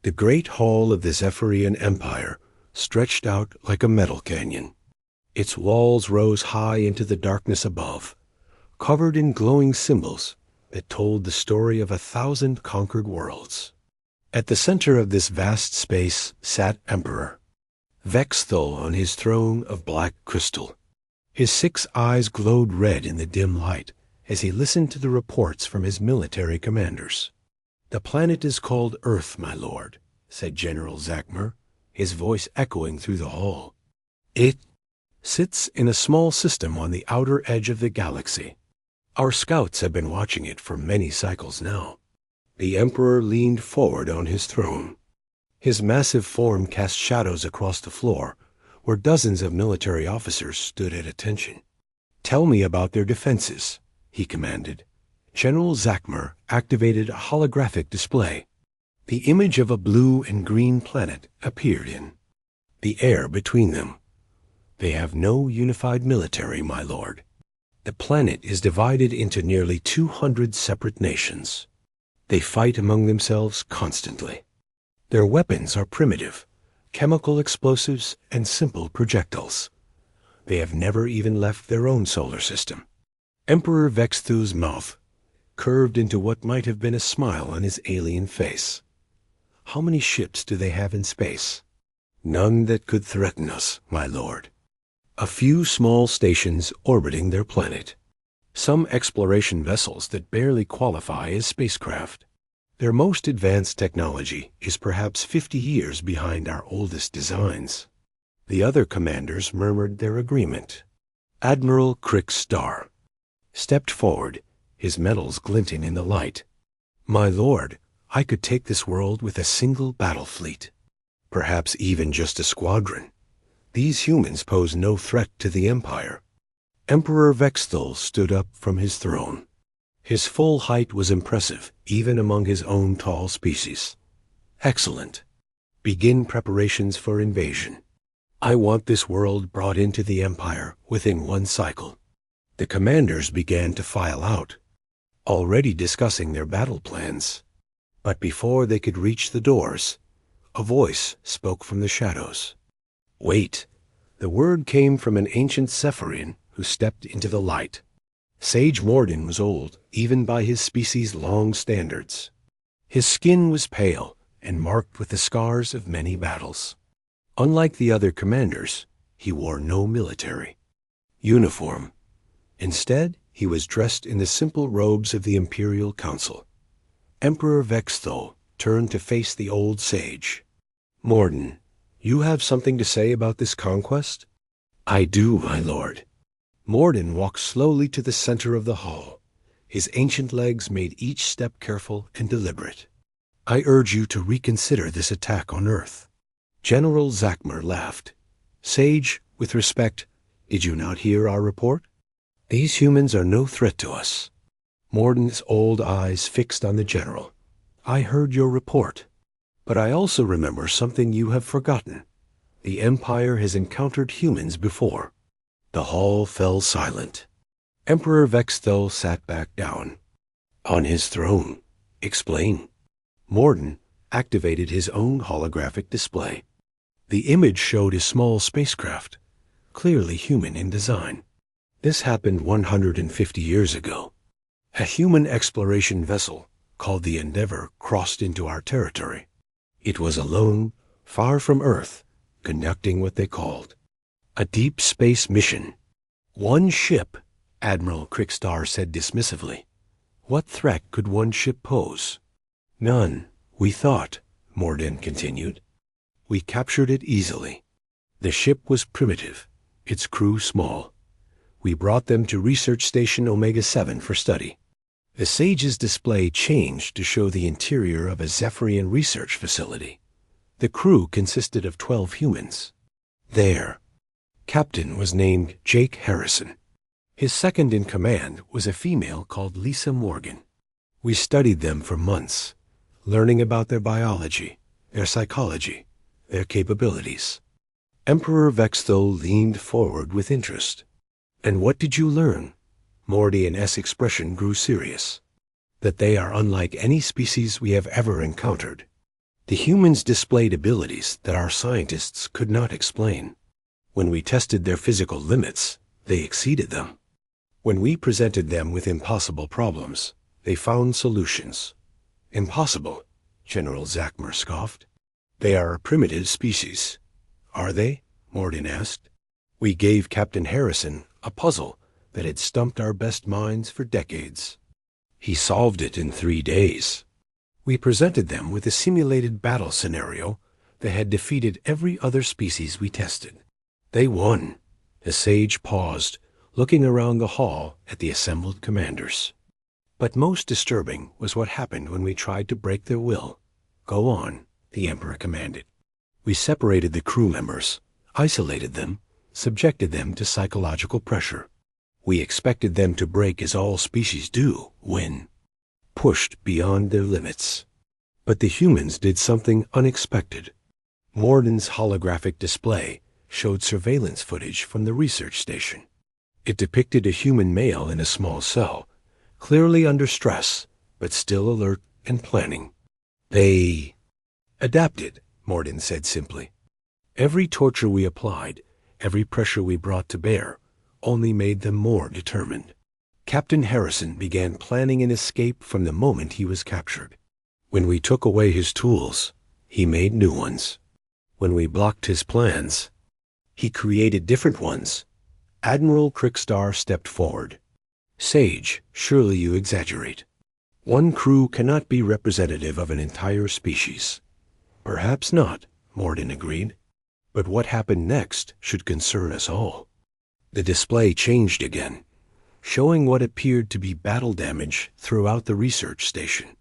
The great hall of the Zephyrian Empire stretched out like a metal canyon. Its walls rose high into the darkness above, covered in glowing symbols that told the story of 1,000 conquered worlds. At the center of this vast space sat Emperor Vexthul on his throne of black crystal. His 6 eyes glowed red in the dim light as he listened to the reports from his military commanders. "The planet is called Earth, my lord," said General Zakmer, his voice echoing through the hall. "It sits in a small system on the outer edge of the galaxy. Our scouts have been watching it for many cycles now." The Emperor leaned forward on his throne. His massive form cast shadows across the floor, where dozens of military officers stood at attention. "Tell me about their defenses," he commanded. General Zakmer activated a holographic display. The image of a blue and green planet appeared in the air between them. "They have no unified military, my lord. The planet is divided into nearly 200 separate nations. They fight among themselves constantly. Their weapons are primitive, chemical explosives and simple projectiles. They have never even left their own solar system." Emperor Vexthul's mouth curved into what might have been a smile on his alien face. "How many ships do they have in space?" "None that could threaten us, my lord. A few small stations orbiting their planet. Some exploration vessels that barely qualify as spacecraft. Their most advanced technology is perhaps 50 years behind our oldest designs." The other commanders murmured their agreement. Admiral Krikstar stepped forward, his medals glinting in the light. "My lord, I could take this world with a single battle fleet. Perhaps even just a squadron. These humans pose no threat to the Empire." Emperor Vexthul stood up from his throne. His full height was impressive, even among his own tall species. "Excellent. Begin preparations for invasion. I want this world brought into the Empire within 1 cycle." The commanders began to file out, already discussing their battle plans. But before they could reach the doors, a voice spoke from the shadows. "Wait." The word came from an ancient Zephyrian who stepped into the light. Sage Morden was old, even by his species' long standards. His skin was pale and marked with the scars of many battles. Unlike the other commanders, he wore no military uniform. Instead, he was dressed in the simple robes of the Imperial Council. Emperor Vexthul turned to face the old sage. "Morden, you have something to say about this conquest?" "I do, my lord." Morden walked slowly to the center of the hall. His ancient legs made each step careful and deliberate. "I urge you to reconsider this attack on Earth." General Zakmer laughed. "Sage, with respect, did you not hear our report? These humans are no threat to us." Morden's old eyes fixed on the general. "I heard your report, but I also remember something you have forgotten. The Empire has encountered humans before." The hall fell silent. Emperor Vexthul sat back down. "On his throne. Explain." Morden activated his own holographic display. The image showed a small spacecraft, clearly human in design. "This happened 150 years ago. A human exploration vessel called the Endeavor crossed into our territory. It was alone, far from Earth, conducting what they called a deep space mission." "1 ship," Admiral Krikstar said dismissively. "What threat could 1 ship pose?" "None, we thought," Morden continued. "We captured it easily. The ship was primitive, its crew small. We brought them to Research Station Omega-7 for study." The sage's display changed to show the interior of a Zephyrian research facility. The crew consisted of 12 humans. Their captain was named Jake Harrison. His second in command was a female called Lisa Morgan. We studied them for months, learning about their biology, their psychology, their capabilities. Emperor Vexthul leaned forward with interest. "And what did you learn?" Mordian's expression grew serious. "That they are unlike any species we have ever encountered. The humans displayed abilities that our scientists could not explain. When we tested their physical limits, they exceeded them. When we presented them with impossible problems, they found solutions. Impossible, General Zachmer scoffed. They are a primitive species. Are they? Morden asked. We gave Captain Harrison a puzzle that had stumped our best minds for decades. He solved it in 3 days. We presented them with a simulated battle scenario that had defeated every other species we tested. They won. The sage paused, looking around the hall at the assembled commanders. But most disturbing was what happened when we tried to break their will. Go on, the Emperor commanded. We separated the crew members, isolated them, subjected them to psychological pressure. We expected them to break as all species do when pushed beyond their limits. But the humans did something unexpected. Morden's holographic display showed surveillance footage from the research station. It depicted a human male in a small cell, clearly under stress, but still alert and planning. They adapted, Morden said simply. Every torture we applied, every pressure we brought to bear, only made them more determined. Captain Harrison began planning an escape from the moment he was captured. When we took away his tools, he made new ones. When we blocked his plans, he created different ones. Admiral Crickstar stepped forward. Sage, surely you exaggerate. One crew cannot be representative of an entire species. Perhaps not, Morden agreed. But what happened next should concern us all. The display changed again, showing what appeared to be battle damage throughout the research station.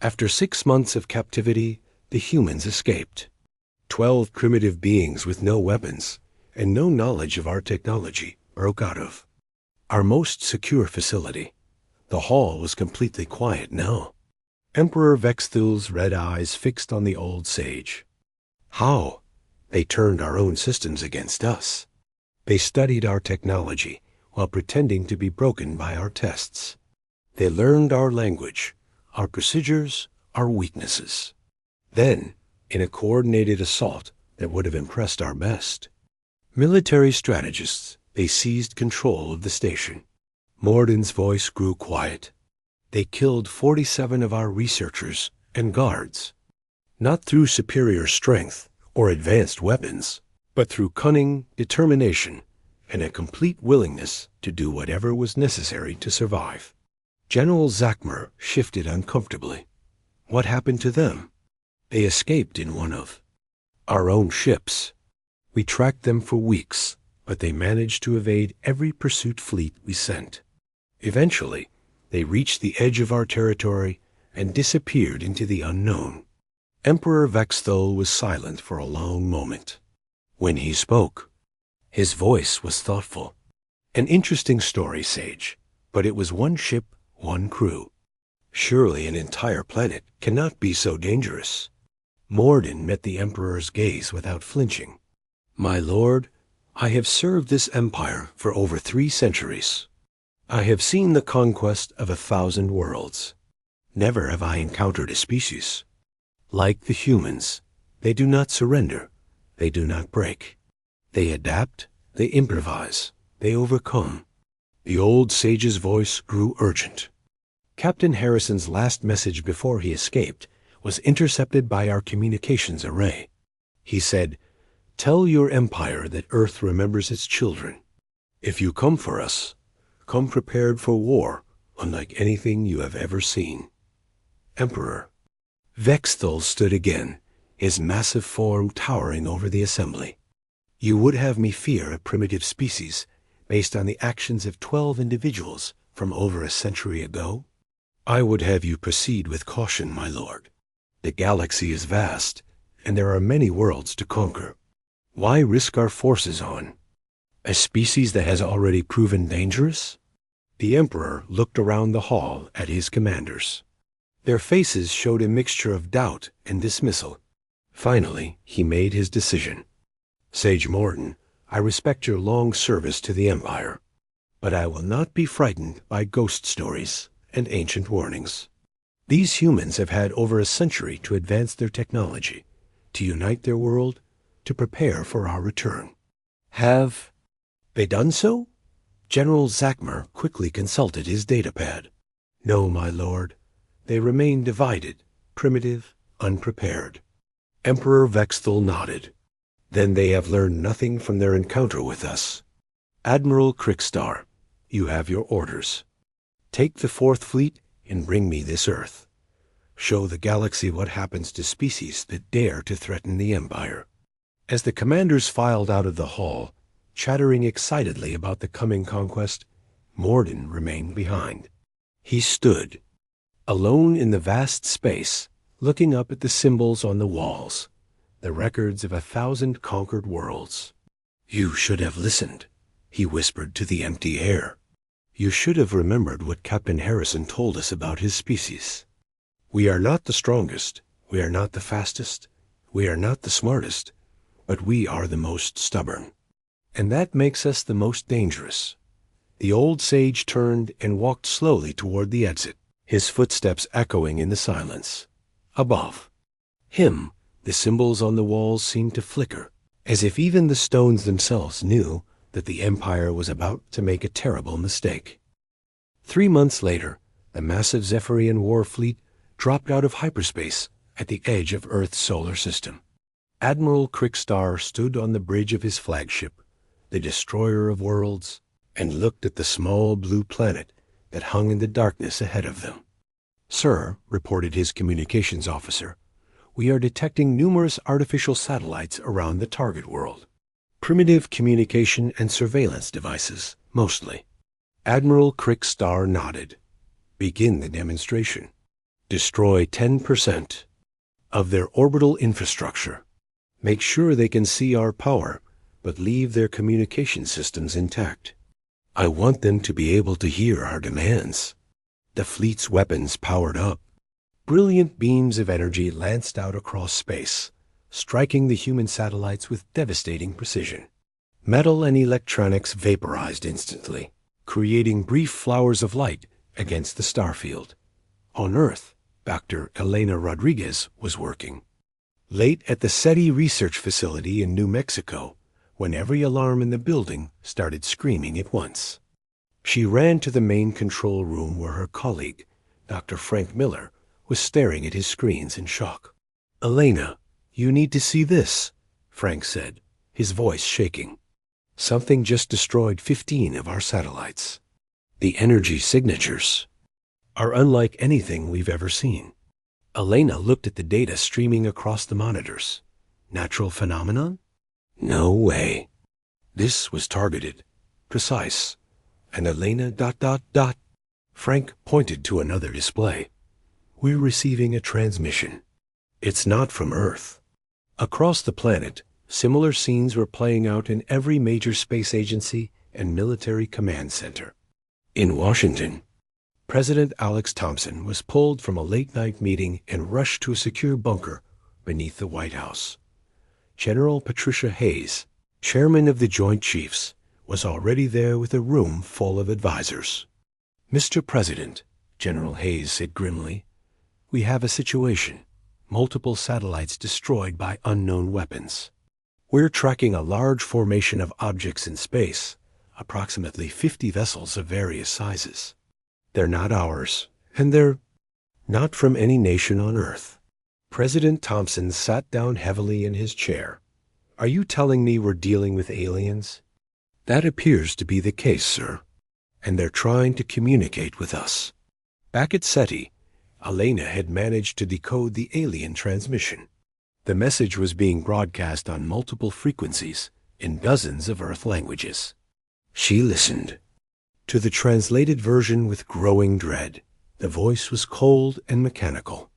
After 6 months of captivity, the humans escaped. 12 primitive beings with no weapons and no knowledge of our technology broke out of our most secure facility. The hall was completely quiet now. Emperor Vexthul's red eyes fixed on the old sage. How? They turned our own systems against us. They studied our technology while pretending to be broken by our tests. They learned our language, our procedures, our weaknesses. Then, in a coordinated assault that would have impressed our best military strategists, they seized control of the station. Morden's voice grew quiet. They killed 47 of our researchers and guards, not through superior strength or advanced weapons, but through cunning, determination, and a complete willingness to do whatever was necessary to survive. General Zachmer shifted uncomfortably. What happened to them? They escaped in one of our own ships. We tracked them for weeks, but they managed to evade every pursuit fleet we sent. Eventually, they reached the edge of our territory and disappeared into the unknown. Emperor Vexthul was silent for a long moment. When he spoke, his voice was thoughtful. An interesting story, Sage, but it was one ship, one crew. Surely an entire planet cannot be so dangerous. Morden met the Emperor's gaze without flinching. My lord, I have served this empire for over 3 centuries. I have seen the conquest of 1,000 worlds. Never have I encountered a species. Like the humans, they do not surrender. They do not break. They adapt, they improvise, they overcome. The old sage's voice grew urgent. Captain Harrison's last message before he escaped was intercepted by our communications array. He said, "Tell your empire that Earth remembers its children. If you come for us, come prepared for war, unlike anything you have ever seen." Emperor. Vexthul stood again, his massive form towering over the assembly. You would have me fear a primitive species based on the actions of 12 individuals from over a century ago? I would have you proceed with caution, my lord. The galaxy is vast, and there are many worlds to conquer. Why risk our forces on a species that has already proven dangerous? The Emperor looked around the hall at his commanders. Their faces showed a mixture of doubt and dismissal. Finally, he made his decision. Sage Morden, I respect your long service to the Empire, but I will not be frightened by ghost stories and ancient warnings. These humans have had over a century to advance their technology, to unite their world, to prepare for our return. Have they done so? General Zachmer quickly consulted his datapad. No, my lord. They remain divided, primitive, unprepared. Emperor Vexthal nodded. Then they have learned nothing from their encounter with us. Admiral Krickstar, you have your orders. Take the Fourth Fleet and bring me this Earth. Show the galaxy what happens to species that dare to threaten the Empire. As the commanders filed out of the hall, chattering excitedly about the coming conquest, Morden remained behind. He stood, alone in the vast space, looking up at the symbols on the walls, the records of 1,000 conquered worlds. You should have listened, he whispered to the empty air. You should have remembered what Captain Harrison told us about his species. We are not the strongest, we are not the fastest, we are not the smartest, but we are the most stubborn. And that makes us the most dangerous. The old sage turned and walked slowly toward the exit, his footsteps echoing in the silence. Above him, the symbols on the walls seemed to flicker, as if even the stones themselves knew that the Empire was about to make a terrible mistake. 3 months later, the massive Zephyrian war fleet dropped out of hyperspace at the edge of Earth's solar system. Admiral Krickstar stood on the bridge of his flagship, the destroyer of worlds, and looked at the small blue planet that hung in the darkness ahead of them. Sir, reported his communications officer, we are detecting numerous artificial satellites around the target world. Primitive communication and surveillance devices, mostly. Admiral Krickstar nodded. Begin the demonstration. Destroy 10% of their orbital infrastructure. Make sure they can see our power, but leave their communication systems intact. I want them to be able to hear our demands. The fleet's weapons powered up. Brilliant beams of energy lanced out across space, striking the human satellites with devastating precision. Metal and electronics vaporized instantly, creating brief flowers of light against the starfield. On Earth, Dr. Elena Rodriguez was working. Late at the SETI research facility in New Mexico, when every alarm in the building started screaming at once. She ran to the main control room where her colleague, Dr. Frank Miller, was staring at his screens in shock. Elena, you need to see this, Frank said, his voice shaking. Something just destroyed 15 of our satellites. The energy signatures are unlike anything we've ever seen. Elena looked at the data streaming across the monitors. Natural phenomenon? No way. This was targeted, precise, and Elena ... Frank pointed to another display. We're receiving a transmission. It's not from Earth. Across the planet, similar scenes were playing out in every major space agency and military command center. In Washington, President Alex Thompson was pulled from a late-night meeting and rushed to a secure bunker beneath the White House. General Patricia Hayes, chairman of the Joint Chiefs, was already there with a room full of advisors. Mr. President, General Hayes said grimly, we have a situation. Multiple satellites destroyed by unknown weapons. We're tracking a large formation of objects in space, approximately 50 vessels of various sizes. They're not ours, and they're not from any nation on Earth. President Thompson sat down heavily in his chair. Are you telling me we're dealing with aliens? That appears to be the case, sir. And they're trying to communicate with us. Back at SETI, Elena had managed to decode the alien transmission. The message was being broadcast on multiple frequencies in dozens of Earth languages. She listened to the translated version with growing dread. The voice was cold and mechanical.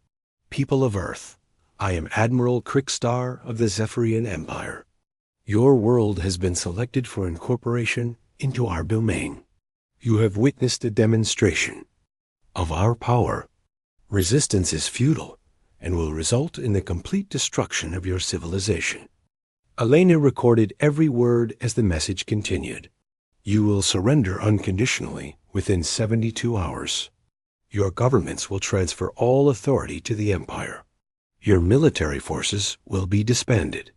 People of Earth, I am Admiral Krickstar of the Zephyrian Empire. Your world has been selected for incorporation into our domain. You have witnessed a demonstration of our power. Resistance is futile and will result in the complete destruction of your civilization. Elena recorded every word as the message continued. You will surrender unconditionally within 72 hours. Your governments will transfer all authority to the Empire. Your military forces will be disbanded.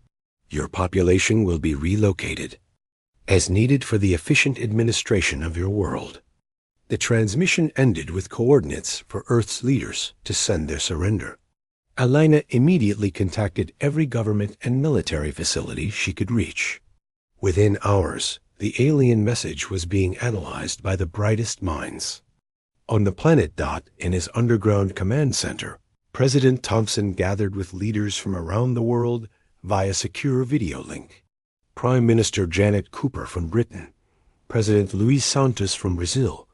Your population will be relocated, as needed for the efficient administration of your world. The transmission ended with coordinates for Earth's leaders to send their surrender. Alina immediately contacted every government and military facility she could reach. Within hours, the alien message was being analyzed by the brightest minds. On the planet Dot, in his underground command center, President Thompson gathered with leaders from around the world via secure video link. Prime Minister Janet Cooper from Britain, President Luis Santos from Brazil,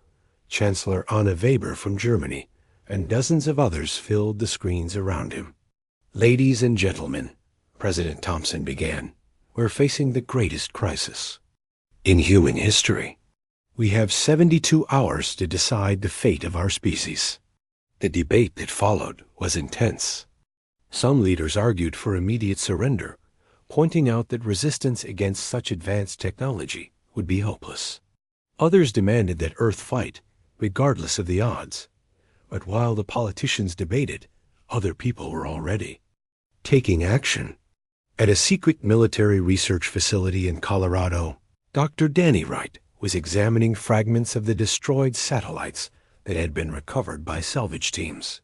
Chancellor Anna Weber from Germany, and dozens of others filled the screens around him. Ladies and gentlemen, President Thompson began, we're facing the greatest crisis in human history. We have 72 hours to decide the fate of our species. The debate that followed was intense. Some leaders argued for immediate surrender, pointing out that resistance against such advanced technology would be hopeless. Others demanded that Earth fight, regardless of the odds. But while the politicians debated, other people were already taking action. At a secret military research facility in Colorado, Dr. Danny Wright was examining fragments of the destroyed satellites that had been recovered by salvage teams.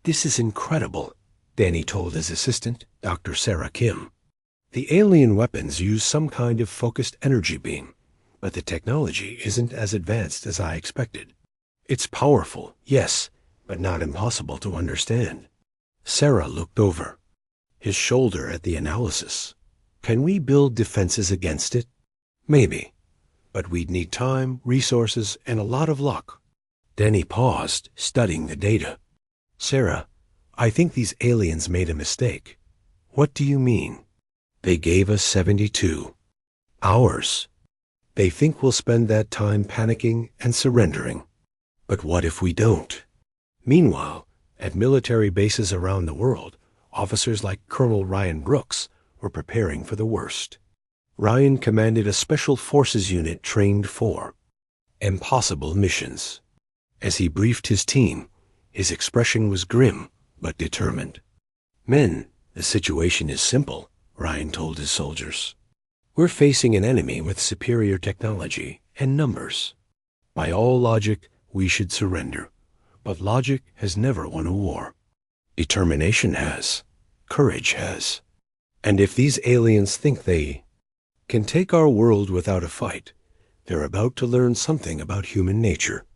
"This is incredible," Danny told his assistant, Dr. Sarah Kim. "The alien weapons use some kind of focused energy beam, but the technology isn't as advanced as I expected. It's powerful, yes, but not impossible to understand." Sarah looked over his shoulder at the analysis. "Can we build defenses against it? Maybe, but we'd need time, resources, and a lot of luck." Danny paused, studying the data. "Sarah, I think these aliens made a mistake." "What do you mean?" "They gave us 72 hours. They think we'll spend that time panicking and surrendering. But what if we don't?" Meanwhile, at military bases around the world, officers like Colonel Ryan Brooks were preparing for the worst. Ryan commanded a special forces unit trained for impossible missions. As he briefed his team, his expression was grim but determined. "Men, the situation is simple," Ryan told his soldiers. "We're facing an enemy with superior technology and numbers. By all logic, we should surrender. But logic has never won a war. Determination has. Courage has. And if these aliens think they can take our world without a fight, they're about to learn something about human nature."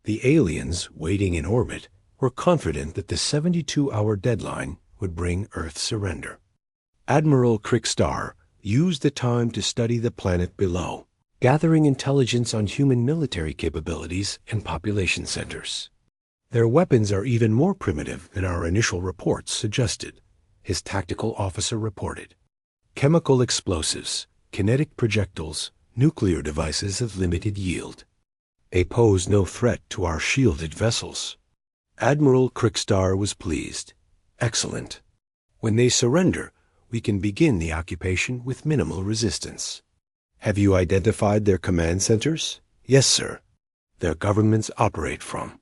The aliens, waiting in orbit, were confident that the 72-hour deadline would bring Earth's surrender. Admiral Crickstar used the time to study the planet below, gathering intelligence on human military capabilities and population centers. "Their weapons are even more primitive than our initial reports suggested," his tactical officer reported. "Chemical explosives, kinetic projectiles, nuclear devices of limited yield. They pose no threat to our shielded vessels." Admiral Crickstar was pleased. "Excellent. When they surrender, we can begin the occupation with minimal resistance." "Have you identified their command centers?" "Yes, sir. Their governments operate from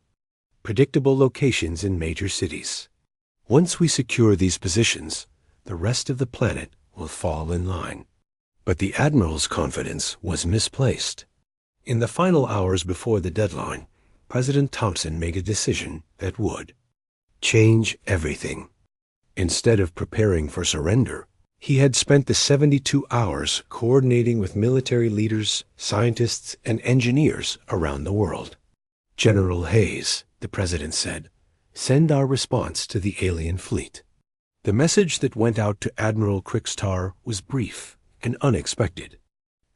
predictable locations in major cities. Once we secure these positions, the rest of the planet will fall in line." But the Admiral's confidence was misplaced. In the final hours before the deadline, President Thompson made a decision that would change everything. Instead of preparing for surrender, he had spent the 72 hours coordinating with military leaders, scientists, and engineers around the world. "General Hayes," the president said, "send our response to the alien fleet." The message that went out to Admiral Crickstar was brief and unexpected.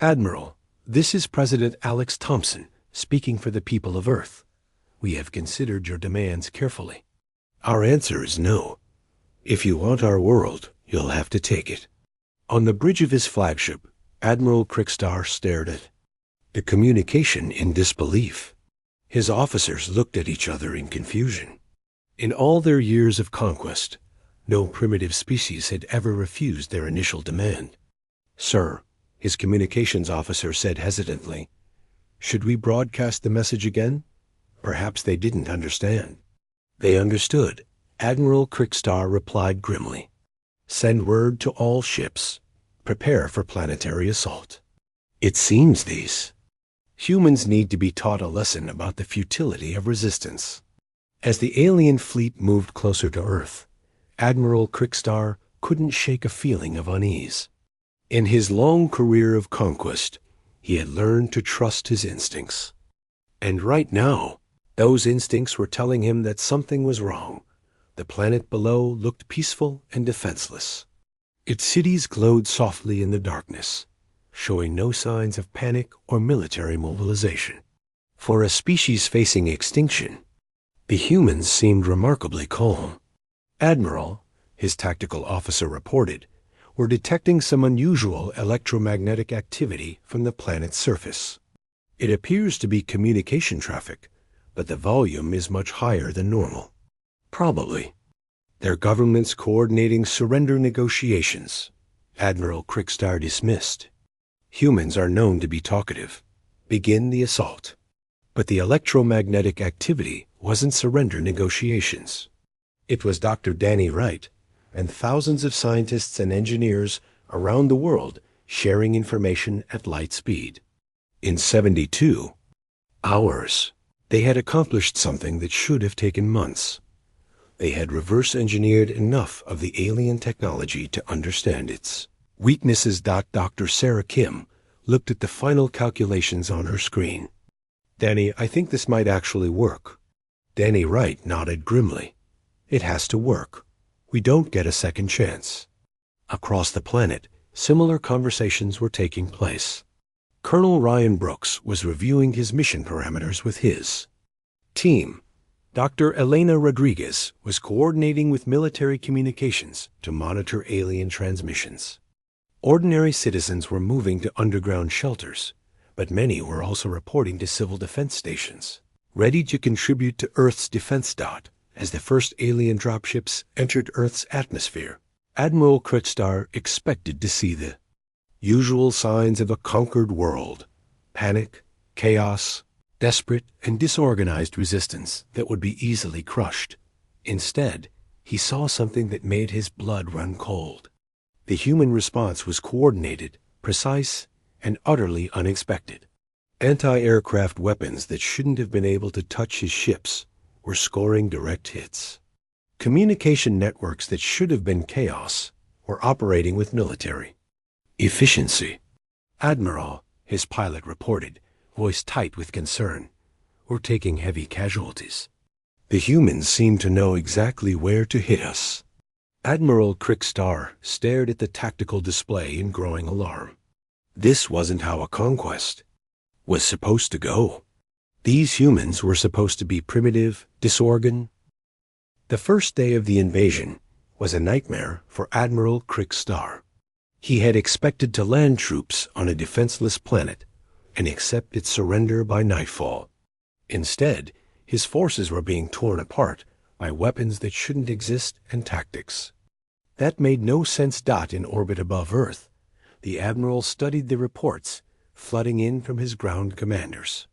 "Admiral, this is President Alex Thompson speaking for the people of Earth. We have considered your demands carefully. Our answer is no. If you want our world, you'll have to take it." On the bridge of his flagship, Admiral Crickstar stared at the communication in disbelief. His officers looked at each other in confusion. In all their years of conquest, no primitive species had ever refused their initial demand. "Sir," his communications officer said hesitantly, "should we broadcast the message again?" Perhaps they didn't understand. They understood. Admiral Crickstar replied grimly. Send word to all ships. Prepare for planetary assault. It seems these humans need to be taught a lesson about the futility of resistance. As the alien fleet moved closer to Earth, Admiral Crickstar couldn't shake a feeling of unease. In his long career of conquest, he had learned to trust his instincts. And right now, those instincts were telling him that something was wrong. The planet below looked peaceful and defenseless. Its cities glowed softly in the darkness, showing no signs of panic or military mobilization. For a species facing extinction, the humans seemed remarkably calm. Admiral, his tactical officer reported, were detecting some unusual electromagnetic activity from the planet's surface. It appears to be communication traffic, but the volume is much higher than normal. Probably. Their governments coordinating surrender negotiations. Admiral Crickstar dismissed. Humans are known to be talkative. Begin the assault. But the electromagnetic activity wasn't surrender negotiations. It was Dr. Danny Wright and thousands of scientists and engineers around the world sharing information at light speed. In 72 hours, they had accomplished something that should have taken months. They had reverse-engineered enough of the alien technology to understand its weaknesses. Dr. Sarah Kim looked at the final calculations on her screen. Danny, I think this might actually work. Danny Wright nodded grimly. It has to work. We don't get a second chance. Across the planet, similar conversations were taking place. Colonel Ryan Brooks was reviewing his mission parameters with his team. Dr. Elena Rodriguez was coordinating with military communications to monitor alien transmissions. Ordinary citizens were moving to underground shelters, but many were also reporting to civil defense stations, ready to contribute to Earth's defense. As the first alien dropships entered Earth's atmosphere, Admiral Crickstar expected to see the usual signs of a conquered world: panic, chaos, desperate and disorganized resistance that would be easily crushed. Instead, he saw something that made his blood run cold. The human response was coordinated, precise, and utterly unexpected. Anti-aircraft weapons that shouldn't have been able to touch his ships were scoring direct hits. Communication networks that should have been chaos were operating with military efficiency. Admiral, his pilot reported, voice tight with concern, we're taking heavy casualties. The humans seem to know exactly where to hit us. Admiral Crickstar stared at the tactical display in growing alarm. This wasn't how a conquest was supposed to go. These humans were supposed to be primitive, disorganized. The first day of the invasion was a nightmare for Admiral Crickstar. He had expected to land troops on a defenseless planet and accept its surrender by nightfall. Instead, his forces were being torn apart by weapons that shouldn't exist and tactics that made no sense. In orbit above Earth, the Admiral studied the reports flooding in from his ground commanders.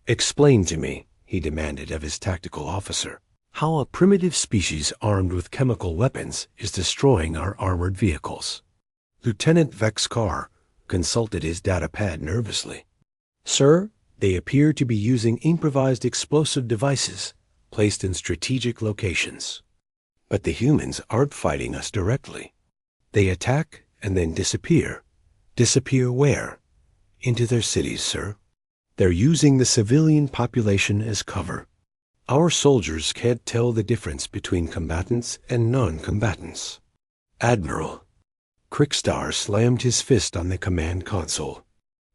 Explain to me, he demanded of his tactical officer, how a primitive species armed with chemical weapons is destroying our armored vehicles. Lieutenant Vex Carr consulted his datapad nervously. Sir, they appear to be using improvised explosive devices placed in strategic locations. But the humans aren't fighting us directly. They attack and then disappear. Disappear where? Into their cities, sir. They're using the civilian population as cover. Our soldiers can't tell the difference between combatants and non-combatants. Admiral. Crickstar slammed his fist on the command console.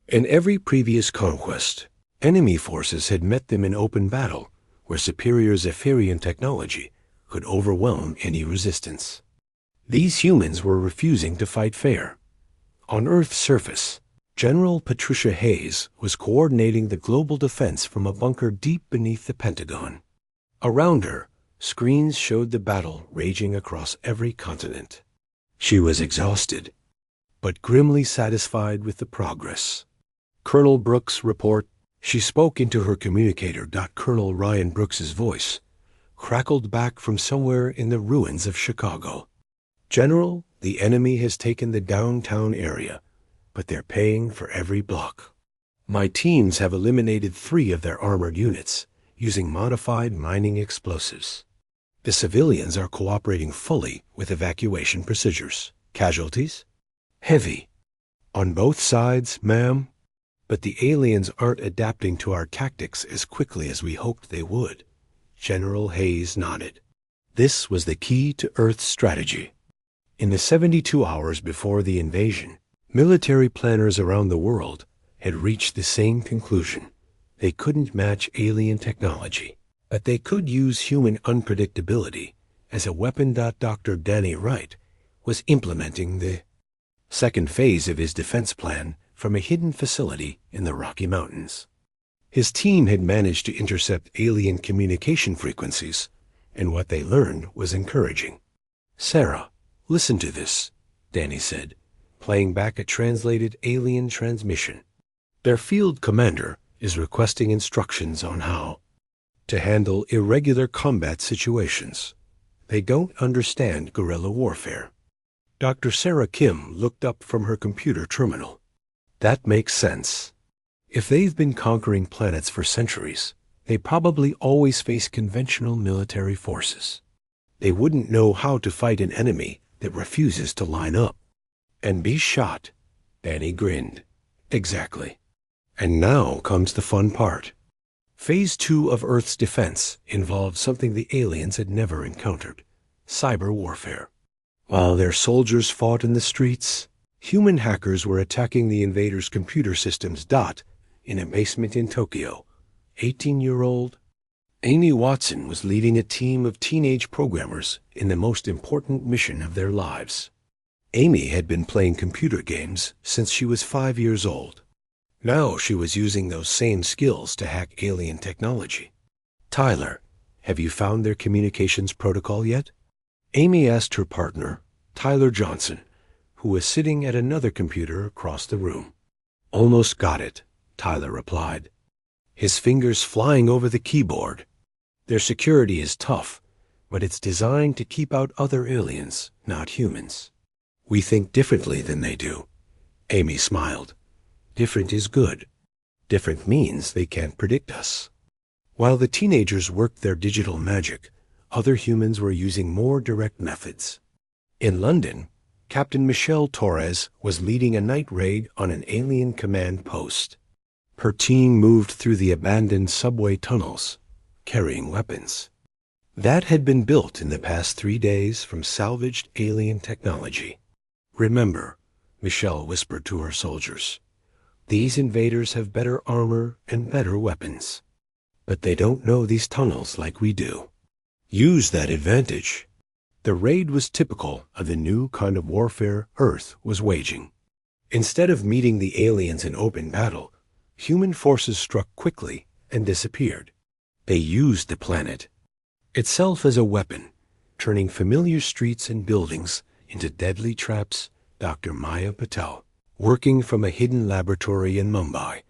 In every previous conquest, enemy forces had met them in open battle, where superior Zephyrian technology could overwhelm any resistance. These humans were refusing to fight fair. On Earth's surface, General Patricia Hayes was coordinating the global defense from a bunker deep beneath the Pentagon. Around her, screens showed the battle raging across every continent. She was exhausted, but grimly satisfied with the progress. Colonel Brooks' report, She spoke into her communicator. Colonel Ryan Brooks's voice crackled back from somewhere in the ruins of Chicago. General, the enemy has taken the downtown area, but they're paying for every block. My teams have eliminated 3 of their armored units using modified mining explosives. The civilians are cooperating fully with evacuation procedures. Casualties? Heavy. On both sides, ma'am. But the aliens aren't adapting to our tactics as quickly as we hoped they would. General Hayes nodded. This was the key to Earth's strategy. In the 72 hours before the invasion, military planners around the world had reached the same conclusion. They couldn't match alien technology, but they could use human unpredictability as a weapon. Dr. Danny Wright was implementing the second phase of his defense plan from a hidden facility in the Rocky Mountains. His team had managed to intercept alien communication frequencies, and what they learned was encouraging. Sarah, listen to this, Danny said, playing back a translated alien transmission. Their field commander is requesting instructions on how to handle irregular combat situations. They don't understand guerrilla warfare. Dr. Sarah Kim looked up from her computer terminal. That makes sense. If they've been conquering planets for centuries, they probably always face conventional military forces. They wouldn't know how to fight an enemy that refuses to line up and be shot. Danny grinned. Exactly. And now comes the fun part. Phase 2 of Earth's defense involved something the aliens had never encountered: cyber warfare. While their soldiers fought in the streets, human hackers were attacking the invaders' computer systems. In a basement in Tokyo, 18-year-old Amy Watson was leading a team of teenage programmers in the most important mission of their lives. Amy had been playing computer games since she was 5 years old. Now she was using those same skills to hack alien technology. Tyler, have you found their communications protocol yet? Amy asked her partner, Tyler Johnson, who was sitting at another computer across the room. Almost got it, Tyler replied, his fingers flying over the keyboard. Their security is tough, but it's designed to keep out other aliens, not humans. We think differently than they do. Amy smiled. Different is good. Different means they can't predict us. While the teenagers worked their digital magic, other humans were using more direct methods. In London, Captain Michelle Torres was leading a night raid on an alien command post. Her team moved through the abandoned subway tunnels, carrying weapons that had been built in the past 3 days from salvaged alien technology. Remember, Michelle whispered to her soldiers, these invaders have better armor and better weapons, but they don't know these tunnels like we do. Use that advantage. The raid was typical of the new kind of warfare Earth was waging. Instead of meeting the aliens in open battle, human forces struck quickly and disappeared. They used the planet itself as a weapon, turning familiar streets and buildings into deadly traps. Dr. Maya Patel, working from a hidden laboratory in Mumbai,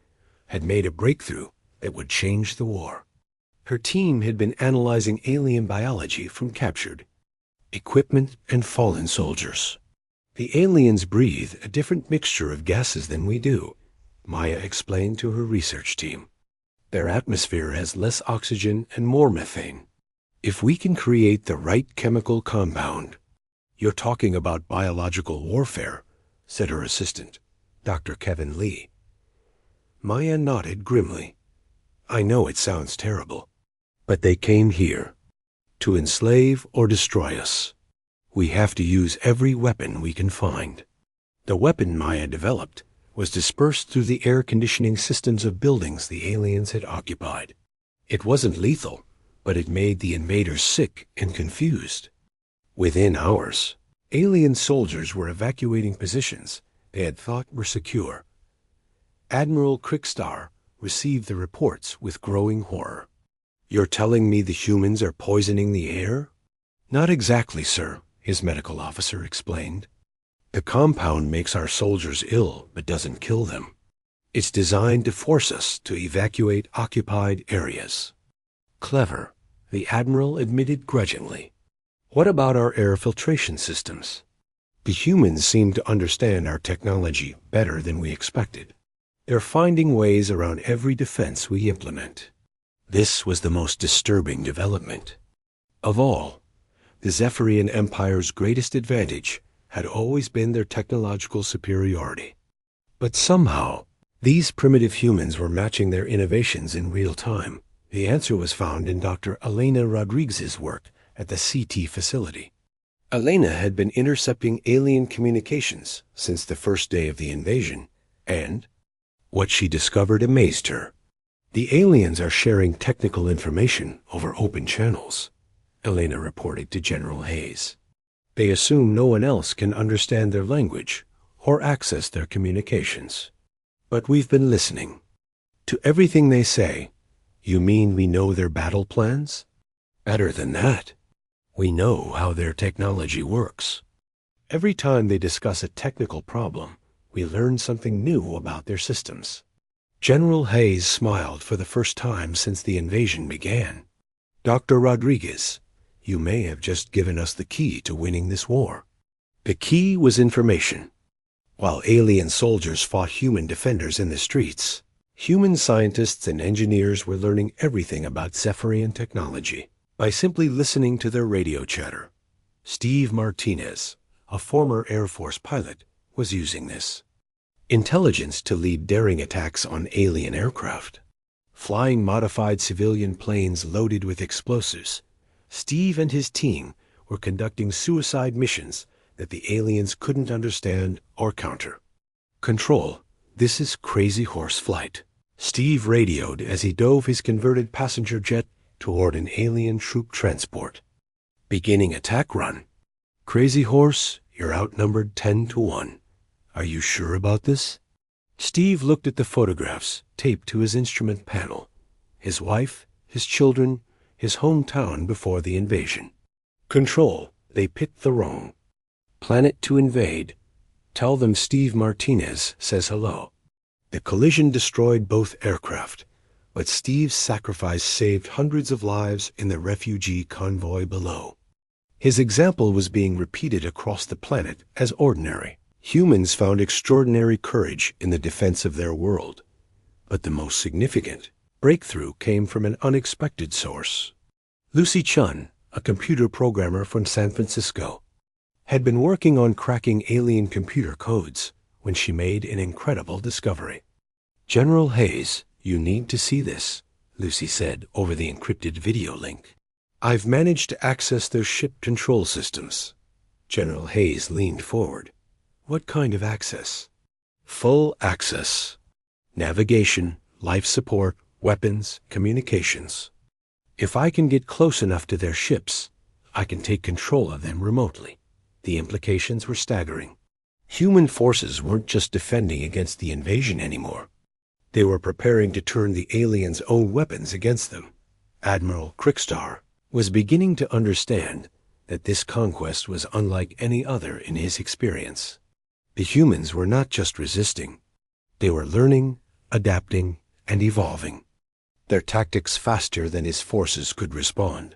had made a breakthrough that would change the war. Her team had been analyzing alien biology from captured equipment and fallen soldiers. The aliens breathe a different mixture of gases than we do, Maya explained to her research team. Their atmosphere has less oxygen and more methane. If we can create the right chemical compound. You're talking about biological warfare, said her assistant, Dr. Kevin Lee. Maya nodded grimly. I know it sounds terrible, but they came here to enslave or destroy us. We have to use every weapon we can find. The weapon Maya developed was dispersed through the air conditioning systems of buildings the aliens had occupied. It wasn't lethal, but it made the invaders sick and confused. Within hours, alien soldiers were evacuating positions they had thought were secure. Admiral Krickstar received the reports with growing horror. You're telling me the humans are poisoning the air? Not exactly, sir, his medical officer explained. The compound makes our soldiers ill but doesn't kill them. It's designed to force us to evacuate occupied areas. Clever, the Admiral admitted grudgingly. What about our air filtration systems? The humans seem to understand our technology better than we expected. They're finding ways around every defense we implement. This was the most disturbing development. Of all, the Zephyrian Empire's greatest advantage had always been their technological superiority. But somehow, these primitive humans were matching their innovations in real time. The answer was found in Dr. Elena Rodriguez's work at the CT facility. Elena had been intercepting alien communications since the first day of the invasion, and what she discovered amazed her. The aliens are sharing technical information over open channels, Elena reported to General Hayes. They assume no one else can understand their language or access their communications. But we've been listening. To everything they say. You mean we know their battle plans? Better than that. We know how their technology works. Every time they discuss a technical problem, we learn something new about their systems. General Hayes smiled for the first time since the invasion began. Dr. Rodriguez, you may have just given us the key to winning this war. The key was information. While alien soldiers fought human defenders in the streets, human scientists and engineers were learning everything about Zephyrian technology by simply listening to their radio chatter. Steve Martinez, a former Air Force pilot, was using this intelligence to lead daring attacks on alien aircraft. Flying modified civilian planes loaded with explosives, Steve and his team were conducting suicide missions that the aliens couldn't understand or counter. Control, this is Crazy Horse Flight. Steve radioed as he dove his converted passenger jet toward an alien troop transport. Beginning attack run. Crazy Horse, you're outnumbered 10-1. Are you sure about this? Steve looked at the photographs taped to his instrument panel. His wife, his children, his hometown before the invasion. Control, they picked the wrong planet to invade. Tell them Steve Martinez says hello. The collision destroyed both aircraft, but Steve's sacrifice saved hundreds of lives in the refugee convoy below. His example was being repeated across the planet as ordinary. Humans found extraordinary courage in the defense of their world. But the most significant breakthrough came from an unexpected source. Lucy Chun, a computer programmer from San Francisco, had been working on cracking alien computer codes when she made an incredible discovery. General Hayes, you need to see this, Lucy said over the encrypted video link. I've managed to access their ship control systems. General Hayes leaned forward. What kind of access? Full access. Navigation, life support, weapons, communications. If I can get close enough to their ships, I can take control of them remotely. The implications were staggering. Human forces weren't just defending against the invasion anymore. They were preparing to turn the aliens' own weapons against them. Admiral Krickstar was beginning to understand that this conquest was unlike any other in his experience. The humans were not just resisting. They were learning, adapting, and evolving. Their tactics faster than his forces could respond.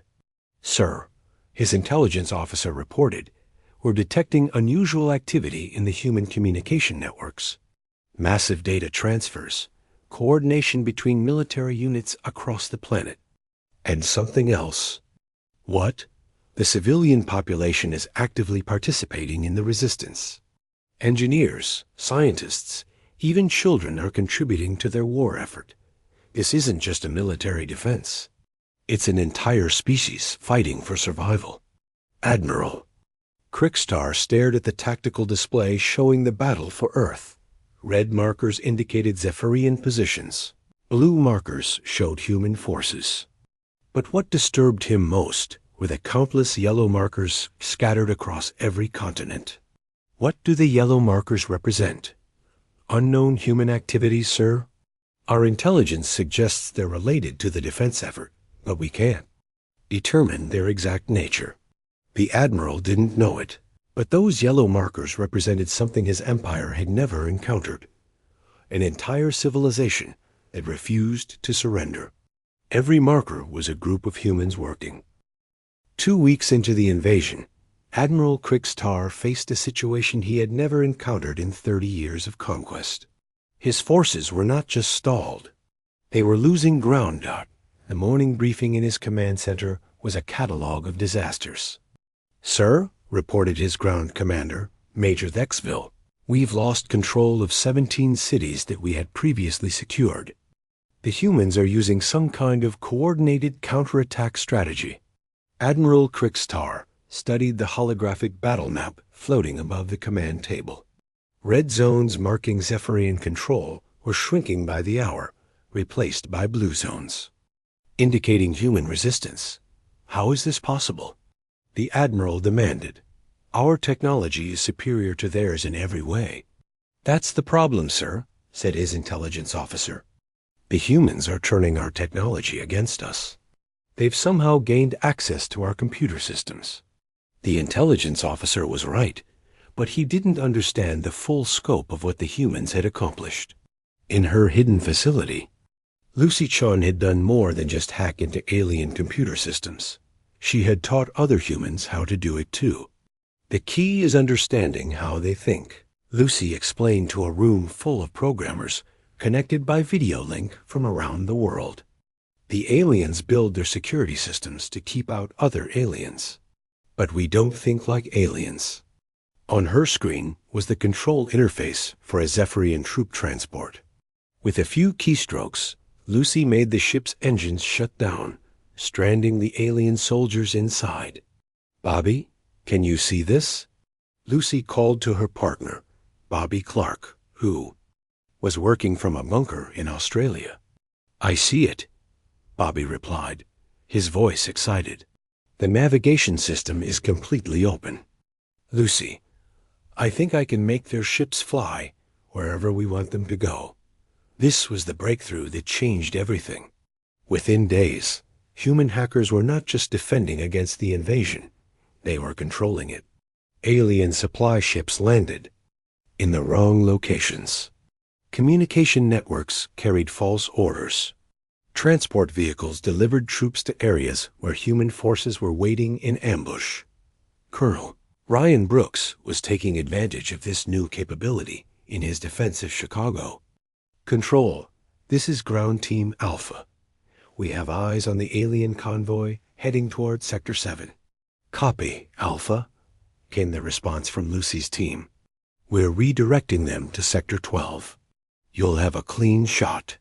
Sir, his intelligence officer reported, were detecting unusual activity in the human communication networks. Massive data transfers, coordination between military units across the planet. And something else. What? The civilian population is actively participating in the resistance. Engineers, scientists, even children are contributing to their war effort. This isn't just a military defense. It's an entire species fighting for survival. Admiral. Krickstar stared at the tactical display showing the battle for Earth. Red markers indicated Zephyrian positions. Blue markers showed human forces. But what disturbed him most were the countless yellow markers scattered across every continent. What do the yellow markers represent? Unknown human activities, sir? Our intelligence suggests they're related to the defense effort, but we can't determine their exact nature. The Admiral didn't know it, but those yellow markers represented something his empire had never encountered. an entire civilization that refused to surrender. Every marker was a group of humans working. 2 weeks into the invasion, Admiral Krigstar faced a situation he had never encountered in 30 years of conquest. His forces were not just stalled. They were losing ground. The morning briefing in his command center was a catalog of disasters. "Sir," reported his ground commander, Major Thexville, "we've lost control of 17 cities that we had previously secured. The humans are using some kind of coordinated counterattack strategy." Admiral Krigstar studied the holographic battle map floating above the command table. Red zones marking Zephyrian control were shrinking by the hour, replaced by blue zones, indicating human resistance. "How is this possible?" the Admiral demanded. "Our technology is superior to theirs in every way." "That's the problem, sir," said his intelligence officer. "The humans are turning our technology against us. They've somehow gained access to our computer systems." The intelligence officer was right, but he didn't understand the full scope of what the humans had accomplished. In her hidden facility, Lucy Chun had done more than just hack into alien computer systems. She had taught other humans how to do it too. "The key is understanding how they think," Lucy explained to a room full of programmers connected by video link from around the world. "The aliens build their security systems to keep out other aliens. But we don't think like aliens." On her screen was the control interface for a Zephyrian troop transport. With a few keystrokes, Lucy made the ship's engines shut down, stranding the alien soldiers inside. "Bobby, can you see this?" Lucy called to her partner, Bobby Clark, who was working from a bunker in Australia. "I see it," Bobby replied, his voice excited. "The navigation system is completely open. Lucy, I think I can make their ships fly wherever we want them to go." This was the breakthrough that changed everything. Within days, human hackers were not just defending against the invasion, they were controlling it. Alien supply ships landed in the wrong locations. Communication networks carried false orders. Transport vehicles delivered troops to areas where human forces were waiting in ambush. Colonel Ryan Brooks was taking advantage of this new capability in his defense of Chicago. "Control, this is Ground Team Alpha. We have eyes on the alien convoy heading toward Sector 7. "Copy, Alpha," came the response from Lucy's team. "We're redirecting them to Sector 12. You'll have a clean shot."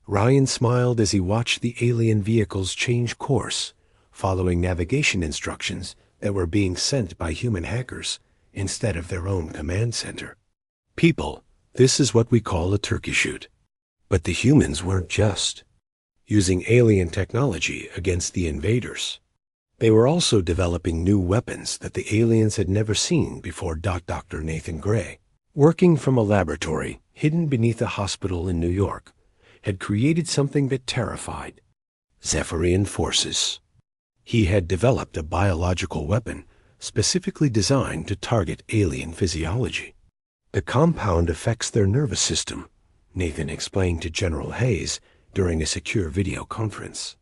Ryan smiled as he watched the alien vehicles change course, following navigation instructions that were being sent by human hackers instead of their own command center. "People, this is what we call a turkey shoot." But the humans weren't just using alien technology against the invaders. They were also developing new weapons that the aliens had never seen before. Dr. Nathan Gray, working from a laboratory hidden beneath a hospital in New York, had created something that terrified Zephyrian forces. He had developed a biological weapon specifically designed to target alien physiology. "The compound affects their nervous system," Nathan explained to General Hayes during a secure video conference.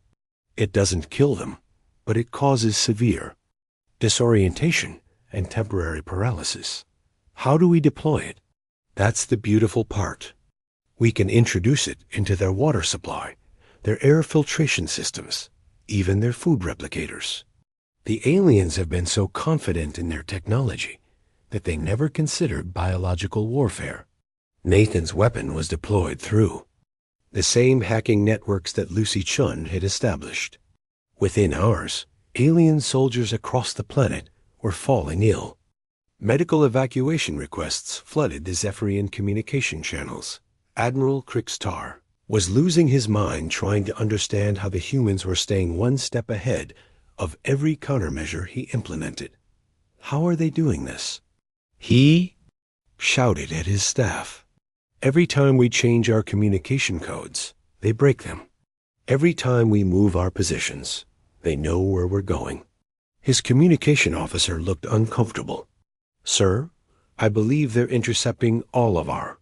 "It doesn't kill them, but it causes severe disorientation and temporary paralysis. How do we deploy it? That's the beautiful part. We can introduce it into their water supply, their air filtration systems, even their food replicators." The aliens have been so confident in their technology that they never considered biological warfare. Nathan's weapon was deployed through the same hacking networks that Lucy Chun had established. Within hours, alien soldiers across the planet were falling ill. Medical evacuation requests flooded the Zephyrian communication channels. Admiral Krigstar was losing his mind trying to understand how the humans were staying one step ahead of every countermeasure he implemented. How are they doing this? He shouted at his staff. "Every time we change our communication codes, they break them. Every time we move our positions, they know where we're going." His communication officer looked uncomfortable. "Sir, I believe they're intercepting all of our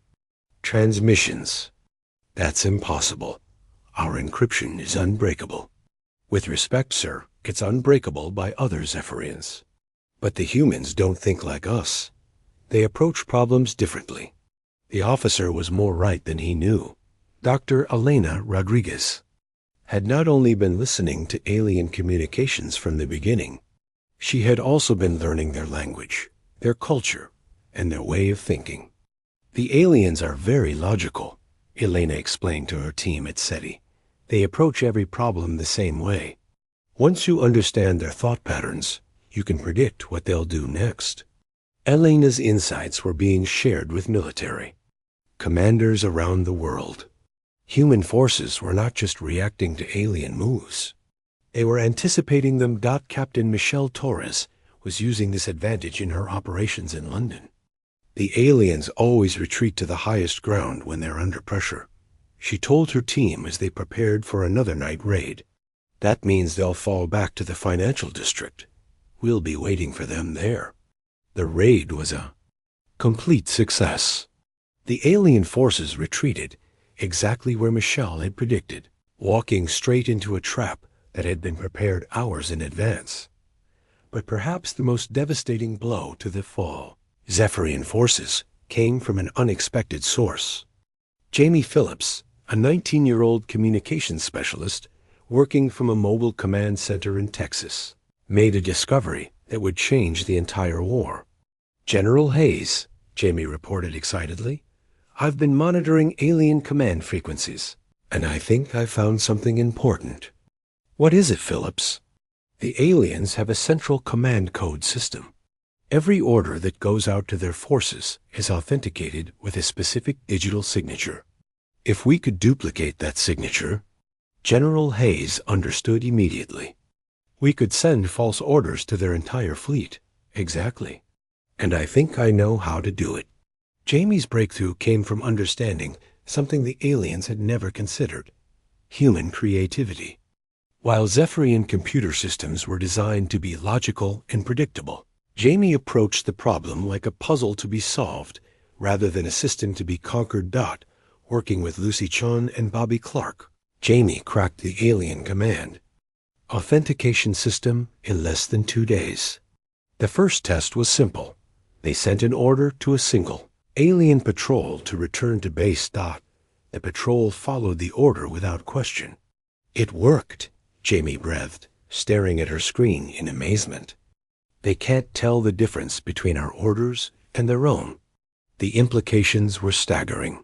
Transmissions. That's impossible. Our encryption is unbreakable. With respect, sir, it's unbreakable by other Zephyrians. But the humans don't think like us. They approach problems differently. The officer was more right than he knew. Dr. Elena Rodriguez had not only been listening to alien communications from the beginning, she had also been learning their language, their culture, and their way of thinking. The aliens are very logical, Elena explained to her team at SETI. They approach every problem the same way. Once you understand their thought patterns, you can predict what they'll do next. Elena's insights were being shared with military commanders around the world. Human forces were not just reacting to alien moves. They were anticipating them. Captain Michelle Torres was using this advantage in her operations in London. The aliens always retreat to the highest ground when they're under pressure, she told her team as they prepared for another night raid. That means they'll fall back to the financial district. We'll be waiting for them there. The raid was a complete success. The alien forces retreated exactly where Michelle had predicted, walking straight into a trap that had been prepared hours in advance. But perhaps the most devastating blow to the fall Zephyrian forces came from an unexpected source. Jamie Phillips, a 19-year-old communications specialist working from a mobile command center in Texas, made a discovery that would change the entire war. General Hayes, Jamie reported excitedly, I've been monitoring alien command frequencies, and I think I found something important. What is it, Phillips? The aliens have a central command code system. Every order that goes out to their forces is authenticated with a specific digital signature. If we could duplicate that signature, General Hayes understood immediately. We could send false orders to their entire fleet. Exactly. And I think I know how to do it. Jamie's breakthrough came from understanding something the aliens had never considered: human creativity. While Zephyrian computer systems were designed to be logical and predictable, Jamie approached the problem like a puzzle to be solved rather than a system to be conquered. Working with Lucy Chun and Bobby Clark, Jamie cracked the alien command authentication system in less than 2 days. The first test was simple. They sent an order to a single alien patrol to return to base. The patrol followed the order without question. It worked, Jamie breathed, staring at her screen in amazement. They can't tell the difference between our orders and their own. The implications were staggering.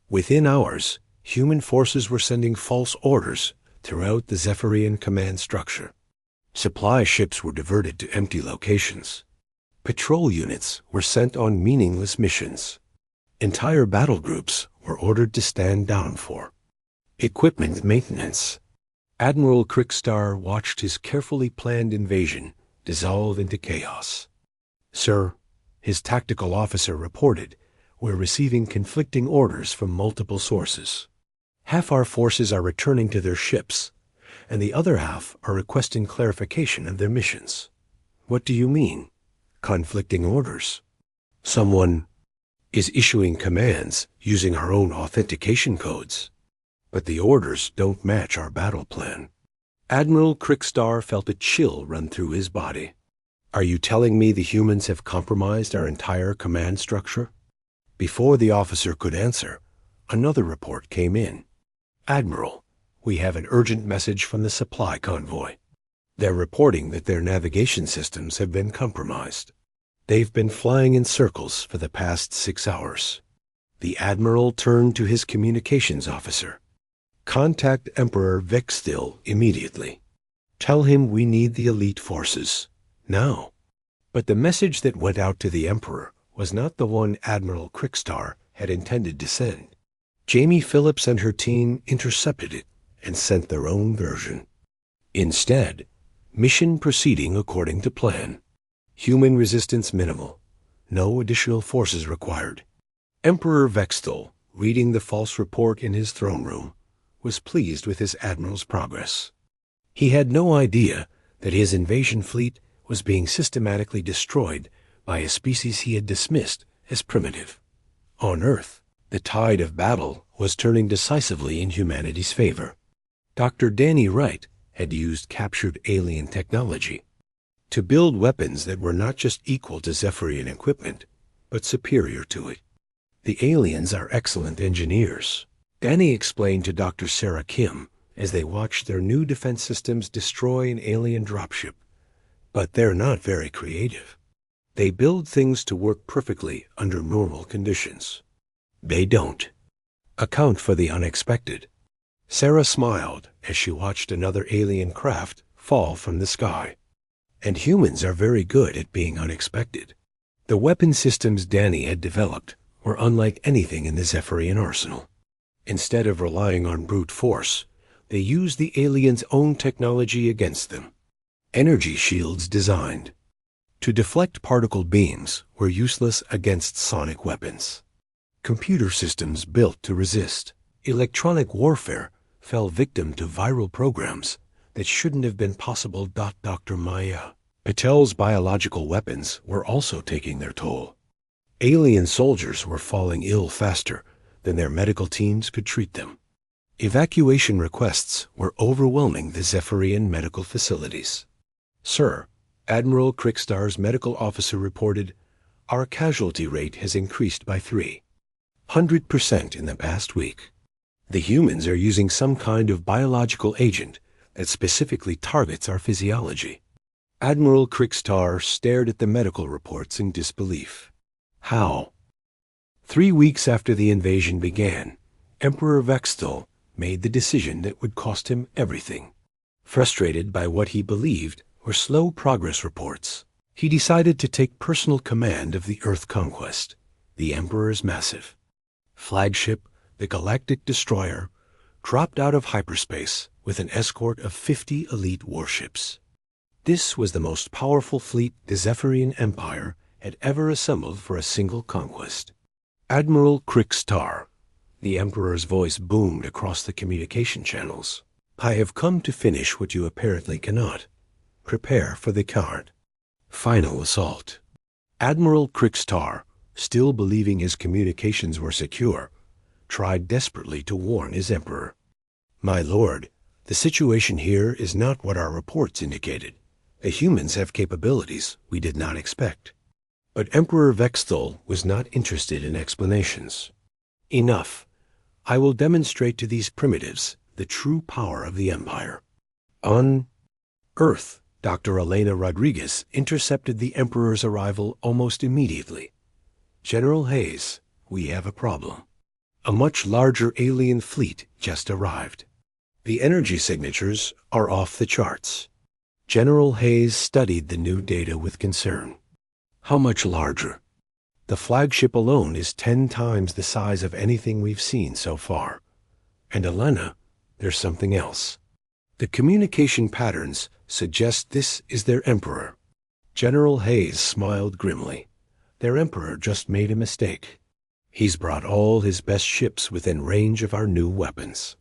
Within hours, human forces were sending false orders throughout the Zephyrian command structure. Supply ships were diverted to empty locations. Patrol units were sent on meaningless missions. Entire battle groups were ordered to stand down for equipment maintenance. Admiral Crickstar watched his carefully planned invasion dissolve into chaos. Sir, his tactical officer reported, we're receiving conflicting orders from multiple sources. Half our forces are returning to their ships, and the other half are requesting clarification of their missions. What do you mean? Conflicting orders. Someone is issuing commands using her own authentication codes, but the orders don't match our battle plan. Admiral Crickstar felt a chill run through his body. Are you telling me the humans have compromised our entire command structure? Before the officer could answer, another report came in. Admiral, we have an urgent message from the supply convoy. They're reporting that their navigation systems have been compromised. They've been flying in circles for the past 6 hours. The Admiral turned to his communications officer. Contact Emperor Vextil immediately. Tell him we need the elite forces, now. But the message that went out to the Emperor was not the one Admiral Crickstar had intended to send. Jamie Phillips and her team intercepted it and sent their own version. Instead, mission proceeding according to plan. Human resistance minimal. No additional forces required. Emperor Vextil, reading the false report in his throne room, was pleased with his admiral's progress. He had no idea that his invasion fleet was being systematically destroyed by a species he had dismissed as primitive. On Earth, The tide of battle was turning decisively in humanity's favor. Dr. Danny Wright had used captured alien technology to build weapons that were not just equal to Zephyrian equipment, but superior to it. The aliens are excellent engineers, Danny explained to Dr. Sarah Kim as they watched their new defense systems destroy an alien dropship. But they're not very creative. They build things to work perfectly under normal conditions. They don't account for the unexpected. Sarah smiled as she watched another alien craft fall from the sky. And humans are very good at being unexpected. The weapon systems Danny had developed were unlike anything in the Zephyrian arsenal. Instead of relying on brute force, they used the aliens' own technology against them. Energy shields designed to deflect particle beams were useless against sonic weapons. Computer systems built to resist electronic warfare fell victim to viral programs that shouldn't have been possible. Dr. Maya Patel's biological weapons were also taking their toll. Alien soldiers were falling ill faster than their medical teams could treat them. Evacuation requests were overwhelming the Zephyrian medical facilities. Sir, Admiral Crickstar's medical officer reported, our casualty rate has increased by 300% in the past week. The humans are using some kind of biological agent that specifically targets our physiology. Admiral Crickstar stared at the medical reports in disbelief. How? 3 weeks after the invasion began, Emperor Vexthal made the decision that would cost him everything. Frustrated by what he believed were slow progress reports, he decided to take personal command of the Earth conquest. The Emperor's massive flagship, the Galactic Destroyer, dropped out of hyperspace with an escort of 50 elite warships. This was the most powerful fleet the Zephyrian Empire had ever assembled for a single conquest. Admiral Crickstar, the Emperor's voice boomed across the communication channels. I have come to finish what you apparently cannot. Prepare for the final assault. Admiral Crickstar, still believing his communications were secure, tried desperately to warn his Emperor. My lord, the situation here is not what our reports indicated. The humans have capabilities we did not expect. But Emperor Vexthal was not interested in explanations. Enough. I will demonstrate to these primitives the true power of the Empire. On Earth, Dr. Elena Rodriguez intercepted the Emperor's arrival almost immediately. General Hayes, we have a problem. A much larger alien fleet just arrived. The energy signatures are off the charts. General Hayes studied the new data with concern. How much larger? The flagship alone is 10 times the size of anything we've seen so far. And Elena, there's something else. The communication patterns suggest this is their Emperor. General Hayes smiled grimly. Their Emperor just made a mistake. He's brought all his best ships within range of our new weapons.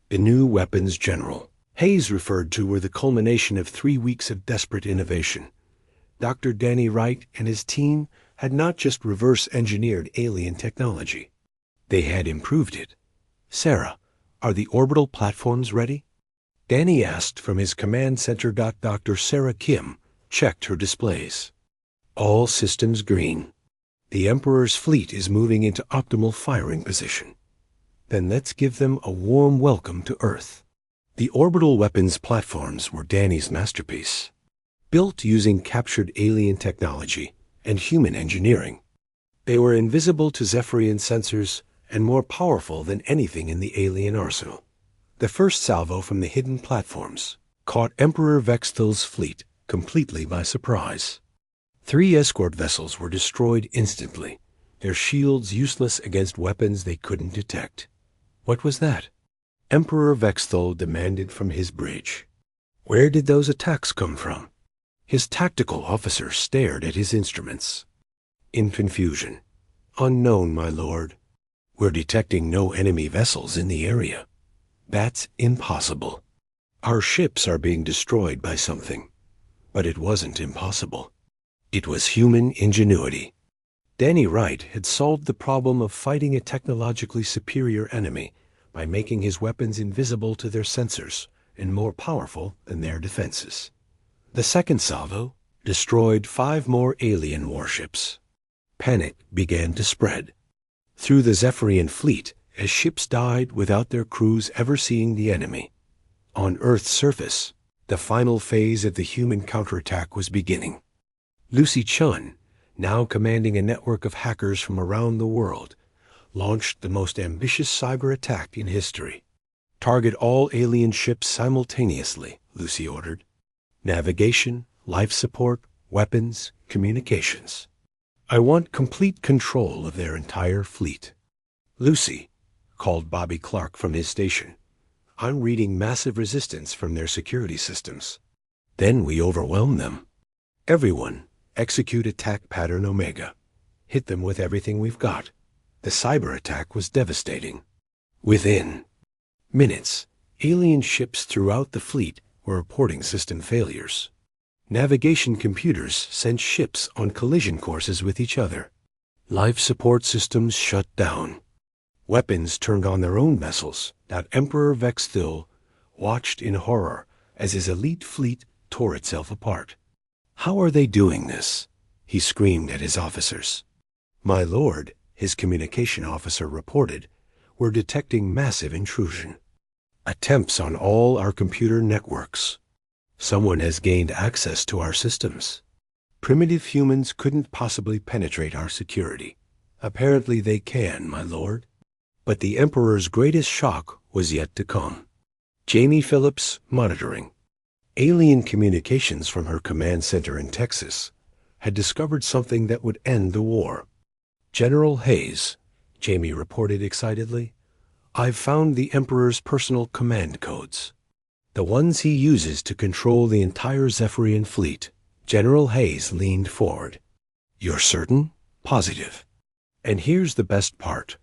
The new weapons General Hayes referred to were the culmination of 3 weeks of desperate innovation. Dr. Danny Wright and his team had not just reverse-engineered alien technology. They had improved it. Sarah, are the orbital platforms ready? Danny asked from his command center. Dr. Sarah Kim checked her displays. All systems green. The Emperor's fleet is moving into optimal firing position. Then let's give them a warm welcome to Earth. The orbital weapons platforms were Danny's masterpiece. Built using captured alien technology and human engineering, they were invisible to Zephyrian sensors and more powerful than anything in the alien arsenal. The first salvo from the hidden platforms caught Emperor Vexthal's fleet completely by surprise. 3 escort vessels were destroyed instantly, their shields useless against weapons they couldn't detect. What was that? Emperor Vexthal demanded from his bridge. Where did those attacks come from? His tactical officer stared at his instruments. In confusion. Unknown, my lord. We're detecting no enemy vessels in the area. That's impossible. Our ships are being destroyed by something. But it wasn't impossible. It was human ingenuity. Danny Wright had solved the problem of fighting a technologically superior enemy by making his weapons invisible to their sensors and more powerful than their defenses. The second salvo destroyed 5 more alien warships. Panic began to spread through the Zephyrian fleet as ships died without their crews ever seeing the enemy. On Earth's surface, the final phase of the human counterattack was beginning. Lucy Chun, now commanding a network of hackers from around the world, launched the most ambitious cyber attack in history. Target all alien ships simultaneously, Lucy ordered. Navigation, life support, weapons, communications. I want complete control of their entire fleet. Lucy, called Bobby Clark from his station. I'm reading massive resistance from their security systems. Then we overwhelm them. Everyone, execute attack pattern Omega. Hit them with everything we've got. The cyber attack was devastating. Within minutes, alien ships throughout the fleet were reporting system failures. Navigation computers sent ships on collision courses with each other. Life support systems shut down. Weapons turned on their own vessels that Emperor Vexthil watched in horror as his elite fleet tore itself apart. How are they doing this? He screamed at his officers. My lord, his communication officer reported, we're detecting massive intrusion. Attempts on all our computer networks. Someone has gained access to our systems. Primitive humans couldn't possibly penetrate our security. Apparently they can, my lord. But the Emperor's greatest shock was yet to come. Jamie Phillips, monitoring. Alien communications from her command center in Texas had discovered something that would end the war. General Hayes, Jamie reported excitedly, I've found the Emperor's personal command codes. The ones he uses to control the entire Zephyrian fleet. General Hayes leaned forward. You're certain? Positive. And here's the best part.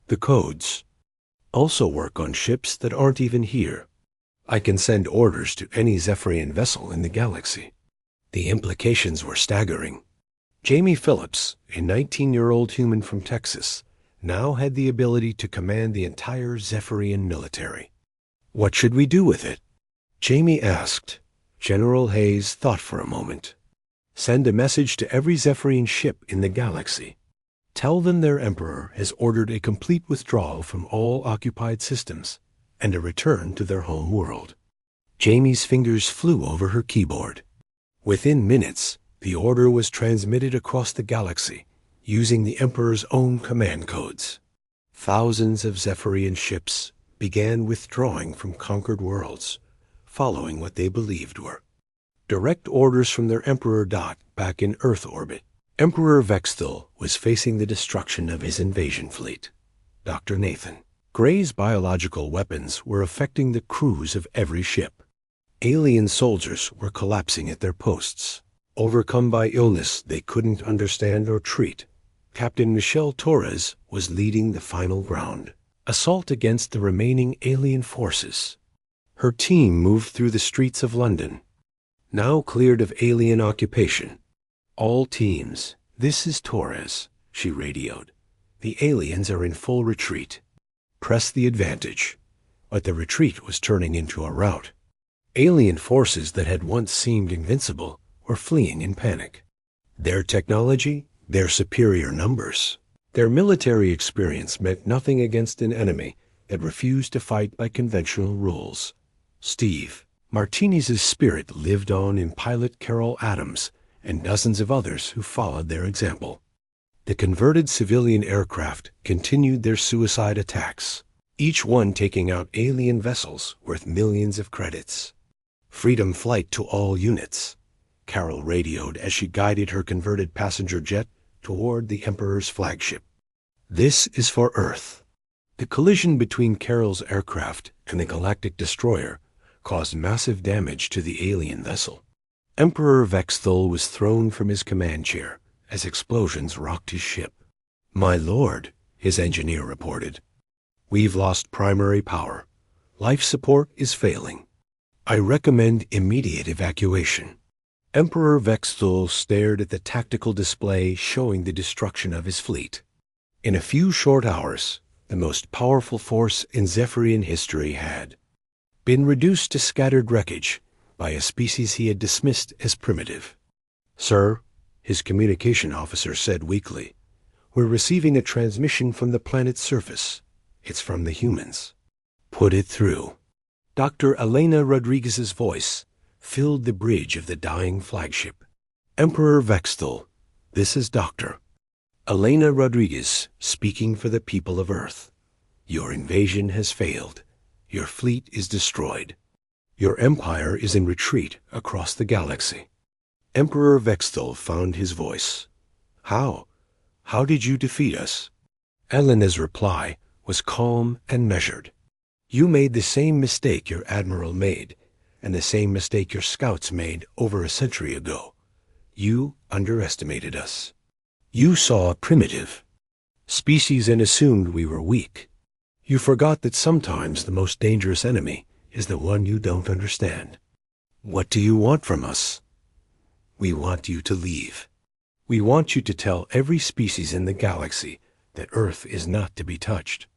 The codes also work on ships that aren't even here. I can send orders to any Zephyrian vessel in the galaxy. The implications were staggering. Jamie Phillips, a 19-year-old human from Texas, now had the ability to command the entire Zephyrian military. What should we do with it? Jamie asked. General Hayes thought for a moment. Send a message to every Zephyrian ship in the galaxy. Tell them their Emperor has ordered a complete withdrawal from all occupied systems and a return to their home world. Jamie's fingers flew over her keyboard. Within minutes, the order was transmitted across the galaxy using the Emperor's own command codes. Thousands of Zephyrian ships began withdrawing from conquered worlds, following what they believed were direct orders from their Emperor back in Earth orbit. Emperor Vexthil was facing the destruction of his invasion fleet. Dr. Nathan. Gray's biological weapons were affecting the crews of every ship. Alien soldiers were collapsing at their posts, overcome by illness they couldn't understand or treat. Captain Michelle Torres was leading the final ground assault against the remaining alien forces. Her team moved through the streets of London, now cleared of alien occupation. All teams, this is Torres, she radioed. The aliens are in full retreat. Press the advantage. But the retreat was turning into a rout. Alien forces that had once seemed invincible were fleeing in panic. Their technology, their superior numbers, their military experience meant nothing against an enemy that refused to fight by conventional rules. Steve Martinez's spirit lived on in pilot Carol Adams and dozens of others who followed their example. The converted civilian aircraft continued their suicide attacks, each one taking out alien vessels worth millions of credits. Freedom flight to all units, Carol radioed as she guided her converted passenger jet toward the Emperor's flagship. This is for Earth. The collision between Carol's aircraft and the Galactic destroyer caused massive damage to the alien vessel. Emperor Vexthil was thrown from his command chair as explosions rocked his ship. My lord, his engineer reported. We've lost primary power. Life support is failing. I recommend immediate evacuation. Emperor Vexthul stared at the tactical display showing the destruction of his fleet. In a few short hours, the most powerful force in Zephyrian history had been reduced to scattered wreckage by a species he had dismissed as primitive. "Sir," his communication officer said weakly, "we're receiving a transmission from the planet's surface. It's from the humans." "Put it through." Dr. Elena Rodriguez's voice filled the bridge of the dying flagship. "Emperor Vexthul, this is Dr. Elena Rodriguez speaking for the people of Earth. Your invasion has failed. Your fleet is destroyed. Your empire is in retreat across the galaxy." Emperor Vexthul found his voice. "How? How did you defeat us?" Elena's reply was calm and measured. "You made the same mistake your admiral made, and the same mistake your scouts made over a century ago. You underestimated us. You saw a primitive species and assumed we were weak. You forgot that sometimes the most dangerous enemy is the one you don't understand. What do you want from us? We want you to leave. We want you to tell every species in the galaxy that Earth is not to be touched.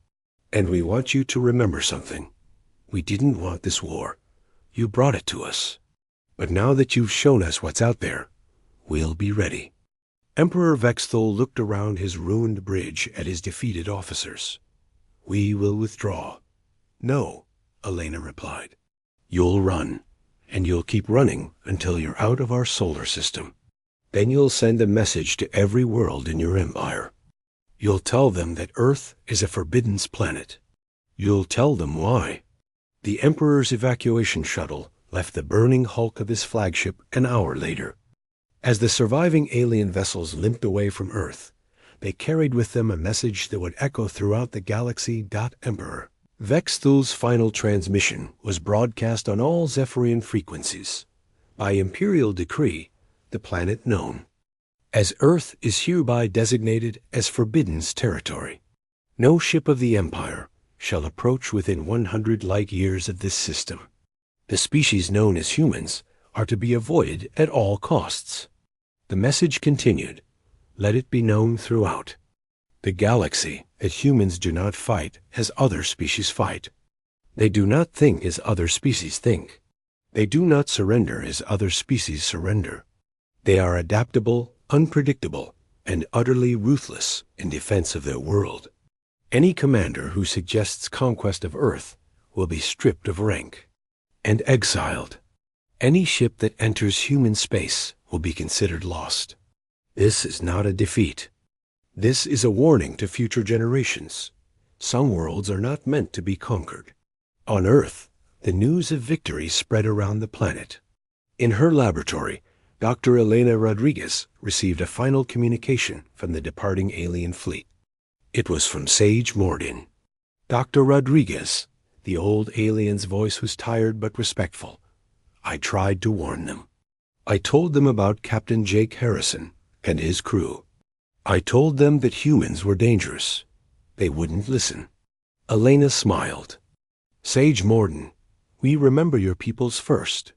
And we want you to remember something. We didn't want this war. You brought it to us. But now that you've shown us what's out there, we'll be ready." Emperor Vexthul looked around his ruined bridge at his defeated officers. "We will withdraw." "No," Elena replied. "You'll run, and you'll keep running until you're out of our solar system. Then you'll send a message to every world in your empire. You'll tell them that Earth is a forbidden planet. You'll tell them why." The Emperor's evacuation shuttle left the burning hulk of his flagship an hour later. As the surviving alien vessels limped away from Earth, they carried with them a message that would echo throughout the galaxy. Emperor Vexthul's final transmission was broadcast on all Zephyrian frequencies. By imperial decree, the planet known as Earth is hereby designated as Forbidden's territory. No ship of the Empire shall approach within 100 light years of this system. The species known as humans are to be avoided at all costs. The message continued, "Let it be known throughout the galaxy that humans do not fight as other species fight. They do not think as other species think. They do not surrender as other species surrender. They are adaptable, unpredictable, and utterly ruthless in defense of their world. Any commander who suggests conquest of Earth will be stripped of rank and exiled. Any ship that enters human space will be considered lost. This is not a defeat. This is a warning to future generations. Some worlds are not meant to be conquered." On Earth, the news of victory spread around the planet. In her laboratory, Dr. Elena Rodriguez received a final communication from the departing alien fleet. It was from Sage Mordin. "Dr. Rodriguez," the old alien's voice was tired but respectful, "I tried to warn them. I told them about Captain Jake Harrison and his crew. I told them that humans were dangerous. They wouldn't listen." Elena smiled. "Sage Morden, we remember your peoples first.